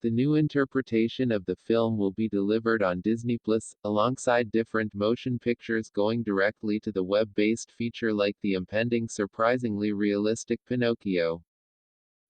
The new interpretation of the film will be delivered on Disney Plus, alongside different motion pictures going directly to the web-based feature like the impending surprisingly realistic Pinocchio.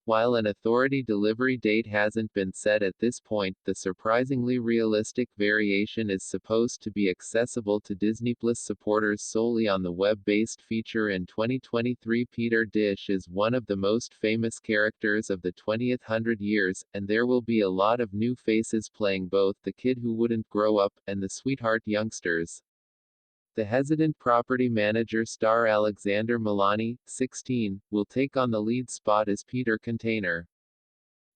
While an authority delivery date hasn't been set at this point, the surprisingly realistic variation is supposed to be accessible to Disney Plus supporters solely on the web-based feature in 2023. Peter Dish is one of the most famous characters of the 20th hundred years, and there will be a lot of new faces playing both the kid who wouldn't grow up, and the sweetheart youngsters. The hesitant property manager star Alexander Milani, 16, will take on the lead spot as Peter Container.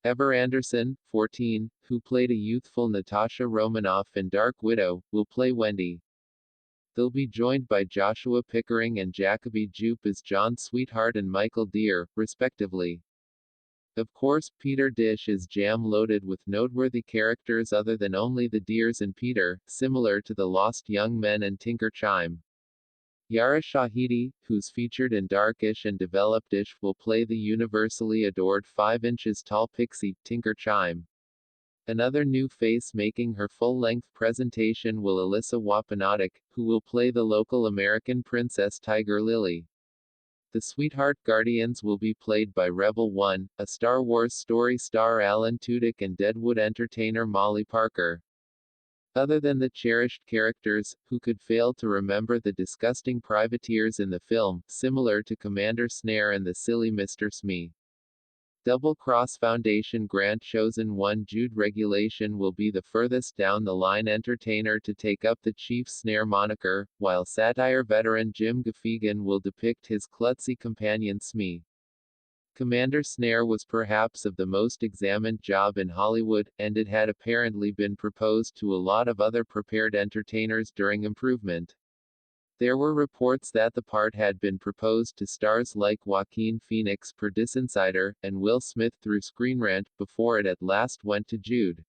Ever Anderson, 14, who played a youthful Natasha Romanoff in Dark Widow, will play Wendy. They'll be joined by Joshua Pickering and Jacoby Jupe as John Sweetheart and Michael Deere, respectively. Of course, Peter Dish is jam-loaded with noteworthy characters other than only the Deers and Peter, similar to the Lost Young Men and Tinker Chime. Yara Shahidi, who's featured in Darkish and Developedish, will play the universally adored 5 inches tall pixie, Tinker Chime. Another new face making her full-length presentation will Alyssa Wapanatic, who will play the local American princess Tiger Lily. The Sweetheart Guardians will be played by Rebel One, a Star Wars story star Alan Tudyk and Deadwood entertainer Molly Parker. Other than the cherished characters, who could fail to remember the disgusting privateers in the film, similar to Commander Snare and the silly Mr. Smee? Double Cross Foundation grant chosen one Jude Regulation will be the furthest down the line entertainer to take up the Chief Snare moniker, while satire veteran Jim Gaffigan will depict his klutzy companion Smee. Commander Snare was perhaps of the most examined job in Hollywood, and it had apparently been proposed to a lot of other prepared entertainers during improvement. There were reports that the part had been proposed to stars like Joaquin Phoenix per DisInsider, and Will Smith through Screen Rant, before it at last went to Jude.